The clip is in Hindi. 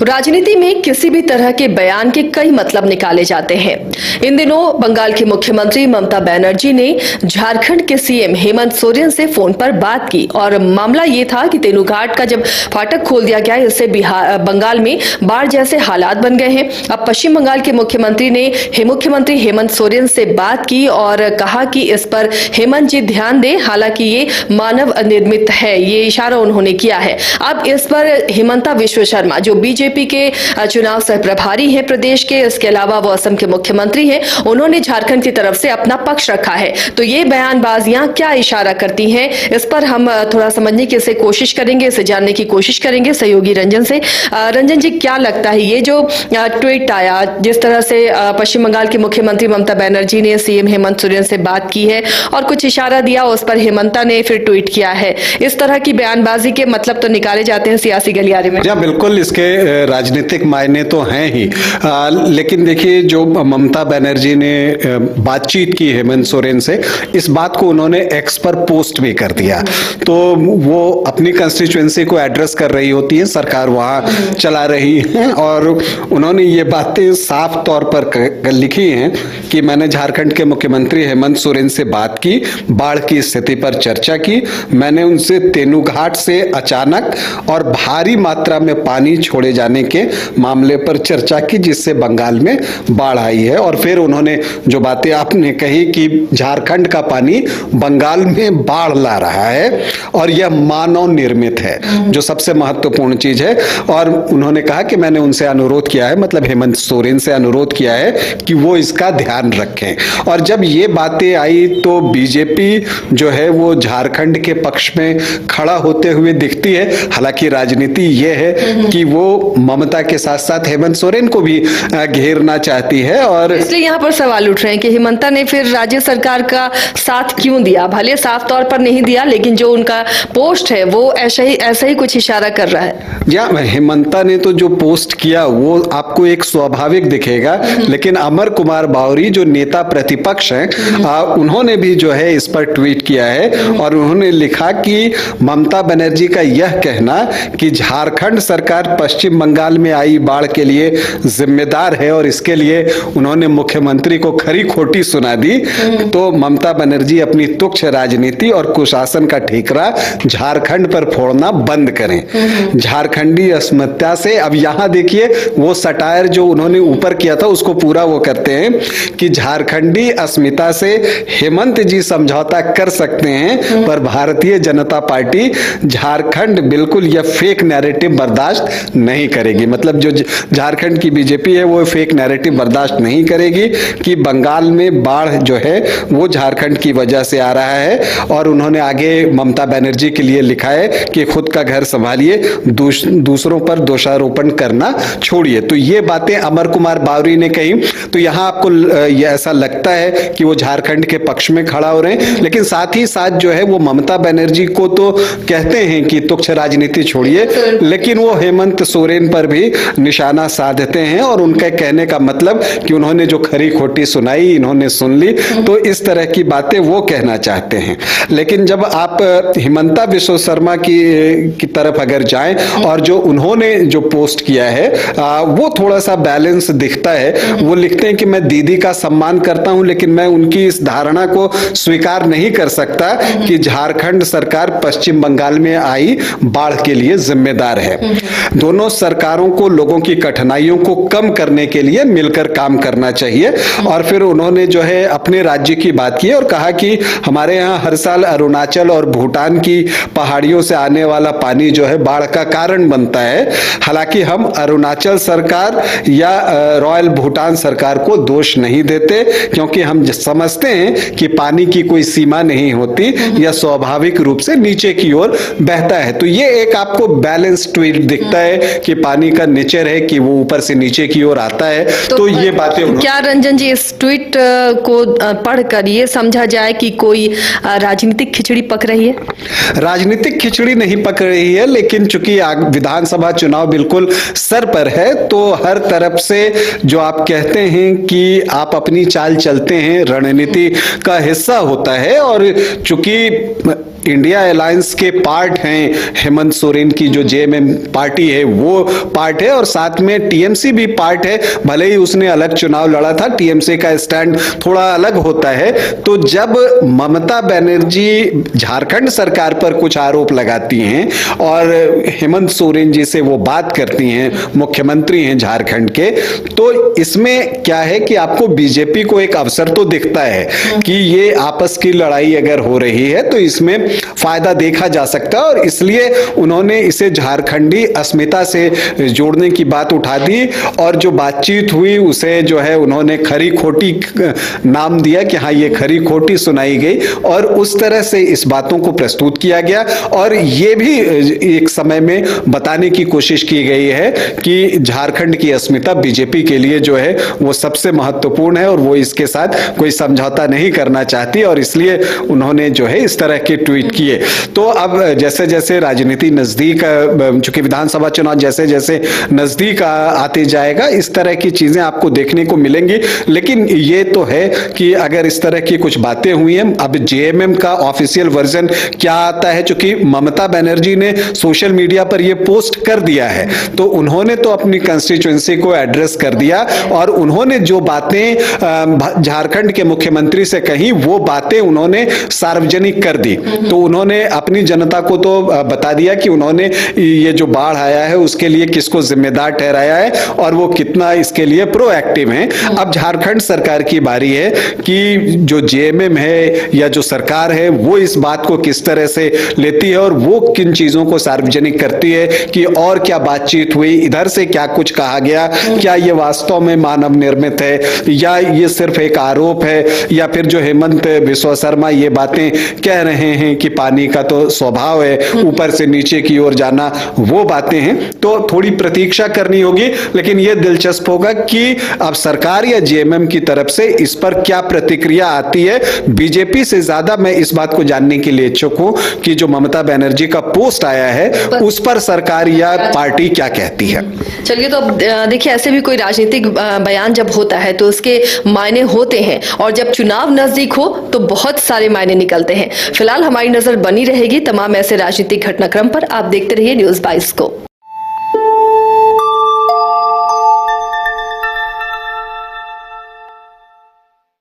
राजनीति में किसी भी तरह के बयान के कई मतलब निकाले जाते हैं। इन दिनों बंगाल की मुख्यमंत्री ममता बनर्जी ने झारखंड के सीएम हेमंत सोरेन से फोन पर बात की और मामला ये था कि तेनूघाट का जब फाटक खोल दिया गया, इससे बंगाल में बाढ़ जैसे हालात बन गए हैं। अब पश्चिम बंगाल के मुख्यमंत्री ने मुख्यमंत्री हेमंत सोरेन से बात की और कहा कि इस पर हेमंत जी ध्यान दें, हालांकि ये मानव निर्मित है, ये इशारा उन्होंने किया है। अब इस पर हिमंता विश्व शर्मा जो बीजेपी के चुनाव सह प्रभारी हैं प्रदेश के, इसके अलावा वो असम के मुख्यमंत्री हैं, उन्होंने झारखंड की तरफ से अपना पक्ष रखा है। तो ये बयानबाजियां क्या इशारा करती हैं, इस पर हम थोड़ा समझने की इसे कोशिश करेंगे, इसे जानने की कोशिश करेंगे सहयोगी रंजन से। रंजन जी, क्या लगता है ये जो ट्वीट आया, जिस तरह से पश्चिम बंगाल के मुख्यमंत्री ममता बनर्जी ने सीएम हेमंत सोरेन से बात की है और कुछ इशारा दिया, उस पर हेमंता ने फिर ट्वीट किया है, इस तरह की बयानबाजी के मतलब तो निकाले जाते हैं सियासी गलियारे में। या बिल्कुल, इसके राजनीतिक मायने तो हैं ही, लेकिन देखिए जो ममता बनर्जी ने बातचीत की हेमंत सोरेन से, इस बात को उन्होंने एक्स पर पोस्ट भी कर दिया। तो वो अपनी कंस्टिट्यूएंसी को एड्रेस कर रही होती है, सरकार वहां चला रही है, और उन्होंने ये बातें साफ तौर पर लिखी हैं कि मैंने झारखंड के मुख्यमंत्री हेमंत सोरेन से बात की, बाढ़ की स्थिति पर चर्चा की, मैंने उनसे तेनूघाट से अचानक और भारी मात्रा में पानी छोड़े जाने के मामले पर चर्चा की, जिससे बंगाल में बाढ़ आई है। और फिर उन्होंने जो बातें आपने कही कि झारखंड का पानी बंगाल में बाढ़ ला रहा है और यह मानव निर्मित है, जो सबसे महत्वपूर्ण चीज है। और उन्होंने कहा कि मैंने उनसे अनुरोध किया है, मतलब हेमंत सोरेन से अनुरोध किया है कि वो इसका ध्यान रखें। और जब ये बातें आई तो बीजेपी जो है वो झारखंड के पक्ष में खड़ा होते हुए दिखती है। हालांकि राजनीति ये है कि वो ममता के साथ साथ हेमंत सोरेन को भी घेरना चाहती है, और इसलिए यहाँ पर सवाल उठ रहे हैं कि हेमंता ने फिर राज्य सरकार का साथ क्यों दिया। भले साफ तौर पर नहीं दिया, लेकिन जो उनका पोस्ट है वो ऐसा ही कुछ इशारा कर रहा है। या हेमंता ने तो जो पोस्ट किया वो आपको एक स्वाभाविक दिखेगा, लेकिन अमर कुमार बावरी जो नेता प्रतिपक्ष हैं, उन्होंने भी जो है इस पर ट्वीट किया है और उन्होंने लिखा कि ममता बनर्जी का यह कहना कि झारखंड सरकार पश्चिम बंगाल में आई बाढ़ के लिए जिम्मेदार है और इसके लिए उन्होंने मुख्यमंत्री को खरी खोटी सुना दी, तो ममता बनर्जी अपनी तुच्छ राजनीति और कुशासन का ठीकरा झारखंड पर फोड़ना बंद करें। झारखंडी अस्मिता से, अब यहां देखिए वो सटायर जो उन्होंने ऊपर किया था उसको पूरा वो करते हैं कि झारखंडी अस्मिता से हेमंत जी समझौता कर सकते हैं, पर भारतीय जनता पार्टी झारखंड बिल्कुल यह फेक नैरेटिव बर्दाश्त नहीं करेगी। मतलब जो झारखंड की बीजेपी है वो फेक नैरेटिव बर्दाश्त नहीं करेगी कि बंगाल में बाढ़ जो है वो झारखंड की वजह से आ रहा है। और उन्होंने आगे ममता बनर्जी के लिए लिखा है कि खुद का घर संभालिए, दूसरों पर दोषारोपण करना छोड़िए। तो ये बातें अमर कुमार बावरी ने कही। तो यहां आपको ये ऐसा लगता है कि वो झारखंड के पक्ष में खड़ा हो रहे हैं, लेकिन साथ ही साथ जो है वो ममता बनर्जी को तो कहते हैं कि तुच्छ राजनीति छोड़िए, लेकिन वो हेमंत सोरेन पर भी निशाना साधते हैं और उनका कहने का मतलब कि उन्होंने जो खरी खोटी सुनाई इन्होंने सुन ली, तो इस तरह की बातें वो कहना चाहते हैं। लेकिन जब आप हिमंता विश्व शर्मा की तरफ अगर जाएं और जो उन्होंने जो पोस्ट किया है वो थोड़ा सा बैलेंस दिखता है। वो लिखते हैं कि मैं दीदी का सम्मान करता हूं, लेकिन मैं उनकी इस धारणा को स्वीकार नहीं कर सकता कि झारखंड सरकार पश्चिम बंगाल में आई बाढ़ के लिए जिम्मेदार है। दोनों सरकारों को लोगों की कठिनाइयों को कम करने के लिए मिलकर काम करना चाहिए। और फिर उन्होंने जो है अपने राज्य की बात की और कहा कि हमारे यहाँ हर साल अरुणाचल और भूटान की पहाड़ियों से आने वाला पानी जो है बाढ़ का कारण बनता है। हालांकि हम अरुणाचल सरकार या रॉयल भूटान सरकार को दोष नहीं देते, क्योंकि हम समझते हैं कि पानी की कोई सीमा नहीं होती, यह स्वाभाविक रूप से नीचे की ओर बहता है। तो ये एक आपको बैलेंस ट्वीट दिखता है कि पानी का नेचर है कि वो ऊपर से नीचे की ओर आता है। तो ये बातें क्या रंजन जी इस ट्वीट को पढ़कर ये समझा जाए कि कोई राजनीतिक खिचड़ी पक रही है? राजनीतिक खिचड़ी नहीं पक रही है, लेकिन चूंकि विधानसभा चुनाव बिल्कुल सर पर है, तो हर तरफ से जो आप कहते हैं कि आप अपनी चाल चलते हैं, रणनीति का हिस्सा होता है। और चूंकि इंडिया अलायंस के पार्ट हैं हेमंत सोरेन की जो जेएमएम पार्टी है, वो पार्ट है और साथ में टीएमसी भी पार्ट है। भले ही उसने अलग चुनाव लड़ा था, टीएमसी का स्टैंड थोड़ा अलग होता है। तो जब ममता बनर्जी झारखंड सरकार पर कुछ आरोप लगाती हैं और हेमंत सोरेन जी से वो बात करती हैं, मुख्यमंत्री हैं झारखंड के, तो इसमें क्या है कि आपको बीजेपी को एक अवसर तो दिखता है कि ये आपस की लड़ाई अगर हो रही है तो इसमें फायदा देखा जा सकता है, और इसलिए उन्होंने इसे झारखंडी अस्मिता से जोड़ने की बात उठा दी। और जो बातचीत हुई उसे जो है उन्होंने खरी खोटी नाम दिया कि हाँ ये खरी खोटी सुनाई गई, और उस तरह से इस बातों को प्रस्तुत किया गया। और ये भी एक समय में बताने की कोशिश की गई है कि झारखंड की अस्मिता बीजेपी के लिए जो है वो सबसे महत्वपूर्ण है और वो इसके साथ कोई समझौता नहीं करना चाहती, और इसलिए उन्होंने जो है इस तरह के ट्वीट किए। तो अब जैसे जैसे राजनीति नजदीक, चूंकि विधानसभा चुनाव जैसे जैसे नजदीक आते जाएगा, इस तरह की चीजें आपको देखने को मिलेंगी। लेकिन ये तो है कि अगर इस तरह की कुछ बातें हुई हैं, अब जेएमएम का ऑफिशियल वर्जन क्या आता है, चूंकि ममता बनर्जी ने सोशल मीडिया पर यह पोस्ट कर दिया है तो उन्होंने तो अपनी कंस्टिट्यूएंसी को एड्रेस कर दिया, और उन्होंने जो बातें झारखंड के मुख्यमंत्री से कही वो बातें उन्होंने सार्वजनिक कर दी। तो उन्होंने अपनी जनता को तो बता दिया कि उन्होंने ये जो बाढ़ आया है उसके लिए किसको जिम्मेदार ठहराया है और वो कितना इसके लिए प्रोएक्टिव हैं। अब झारखंड सरकार की बारी है कि जो जेएमएम है या जो सरकार है वो इस बात को किस तरह से लेती है और वो किन चीजों को सार्वजनिक करती है कि और क्या बातचीत हुई, इधर से क्या कुछ कहा गया, क्या ये वास्तव में मानव निर्मित है या ये सिर्फ एक आरोप है, या फिर जो हेमंत बिस्वा शर्मा ये बातें कह रहे हैं कि पानी का तो स्वभाव है ऊपर से नीचे की ओर जाना, वो बातें हैं। तो थोड़ी प्रतीक्षा करनी होगी, लेकिन यह दिलचस्प होगा कि अब सरकार या जेएमएम की तरफ से इस पर क्या प्रतिक्रिया आती है। बीजेपी से ज्यादा मैं इस बात को जानने के लिए इच्छुक हूं कि जो ममता बनर्जी का पोस्ट आया है उस पर सरकार या पार्टी क्या कहती है। चलिए, तो अब देखिए, ऐसे भी कोई राजनीतिक बयान जब होता है तो उसके मायने होते हैं, और जब चुनाव नजदीक हो तो बहुत सारे मायने निकलते हैं। फिलहाल हमारी नजर बनी रहेगी तमाम ऐसे राजनीतिक घटनाक्रम पर। आप देखते रहिए News 22 को।